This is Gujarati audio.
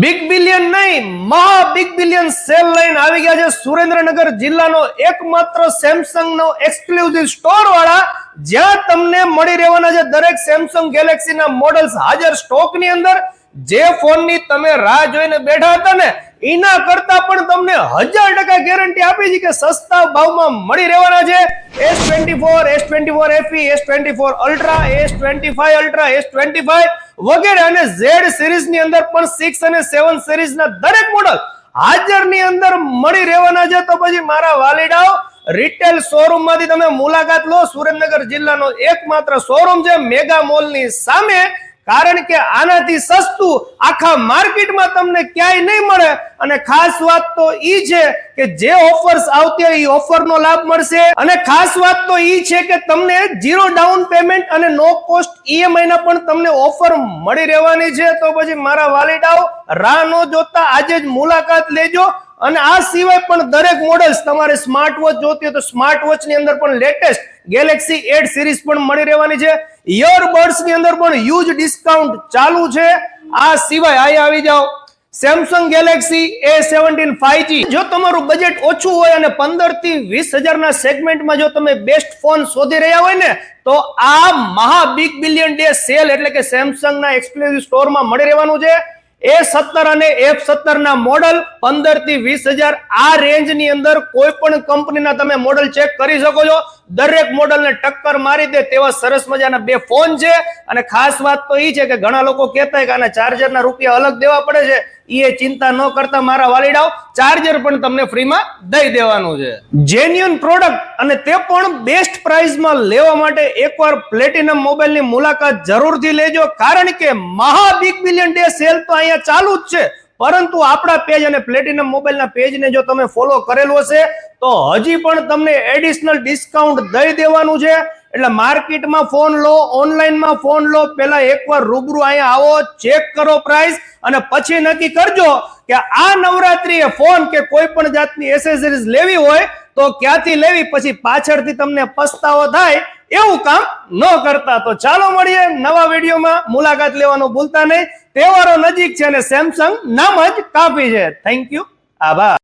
બિગ બિલિયન નહીં, મહા બિગ બિલિયન સેલ લઈને આવી ગયા છે સુરેન્દ્રનગર જિલ્લાનો એકમાત્ર સેમસંગ નો એક્સક્લુઝિવ સ્ટોર વાળા, જ્યાં તમને મળી રહેવાના છે દરેક સેમસંગ ગેલેક્સી ના મોડલ્સ હાજર સ્ટોક ની અંદર. જે ફોન ની તમે રાહ જોઈને બેઠા હતા ને, એના કરતા પણ તમને 1000% ગેરંટી આપી છે કે સસ્તા ભાવમાં મળી રહેવાના છે. S24, S24 FE, S24 Ultra, S25 Ultra, S25 વગેરે અને Z સિરીઝ ની અંદર પણ 6 અને 7 સિરીઝ ના દરેક મોડલ હાજર ની અંદર મળી રહેવાના છે. તો પછી મારા વાલીડાઓ, રિટેલ શોરૂમ માંથી તમે મુલાકાત લો. સુરેન્દ્રનગર જિલ્લાનો એકમાત્ર શોરૂમ છે મેગા મોલ ની સામે, કારણ કે આનાથી સસ્તું આખા માર્કેટમાં તમને ક્યાંય નહીં મળે. અને ખાસ વાત તો ઈ છે કે જે ઓફર્સ આવતી હોય એ ઓફરનો લાભ મળશે. અને ખાસ વાત તો ઈ છે કે તમને 0 ડાઉન પેમેન્ટ અને નો કોસ્ટ EMI ના પણ તમને ઓફર મળી રહેવાની છે. તો પછી મારા વાલીડાઓ, રાહ ન જોતા આજે જ મુલાકાત લેજો. અને આ સિવાય પણ દરેક મોડલ્સ, તમારે સ્માર્ટ વોચ જોતી હોય તો સ્માર્ટ વોચ ની અંદર પણ લેટેસ્ટ ગેલેક્સી 8 સિરીઝ પણ મળી રહેવાની છે. ઇયરબડ્સ ની અંદર પણ હ્યુજ ડિસ્કાઉન્ટ ચાલુ છે. આ સિવાય અહીંયા આવી જાઓ, સેમસંગ ગેલેક્સી A17 5G. જો તમારું બજેટ ઓછું હોય અને 15 થી 20,000 ના સેગમેન્ટમાં જો તમે બેસ્ટ ફોન શોધી રહ્યા હોય ને, તો આ મહા બિગ બિલિયન ડે સેલ એટલે કે સેમસંગ ના એક્સક્લુઝિવ સ્ટોરમાં મળી રહેવાનું છે. A17 અને F17 ના મોડલ 15 થી 20,000 આ રેન્જ ની અંદર કોઈ પણ કંપનીના તમે મોડલ ચેક કરી શકો છો. દરેક મોડલને ટક્કર મારી દે તેવા સરસ મજાના બે ફોન છે. અને ખાસ વાત તો ઈ છે કે ઘણા લોકો કહેતા હોય કે આના ચાર્જરના રૂપિયા અલગ દેવા પડે છે. એ ચિંતા ન કરતા મારા વાલીડાઓ, ચાર્જર પણ તમને ફ્રીમાં દઈ દેવાનું છે. જેન્યુઅન પ્રોડક્ટ અને તે પણ બેસ્ટ પ્રાઇસમાં લેવા માટે એકવાર પ્લેટિનમ મોબાઈલની મુલાકાત જરૂરથી લેજો, કારણ કે મહા બિગ બિલિયન ડે સેલ તો અહીંયા ચાલુ જ છે. પરંતુ આપણા પેજ અને પ્લેટિનમ મોબાઈલના પેજને જો તમે ફોલો કરેલું હશે તો હજી પણ તમને એડિશનલ ડિસ્કાઉન્ટ દઈ દેવાનું છે. એટલે માર્કેટમાં ફોન લો, ઓનલાઈનમાં ફોન લો, પહેલા એકવાર રૂબરૂ અહીંયા આવો, ચેક કરો પ્રાઇસ, અને પછી નક્કી કરજો કે આ નવરાત્રીએ ફોન કે કોઈ પણ જાતની એસેસરીઝ લેવી હોય તો ક્યાંથી લેવી. પછી પાછળથી તમને પસ્તાવો થાય એવું કામ ન કરતા. તો ચાલો મળીએ નવા વિડીયોમાં. મુલાકાત લેવાનું ભૂલતા નહીં. તહેવારો નજીક છે અને સેમસંગ નામ જ કાફી છે. થેન્ક યુ, આભાર.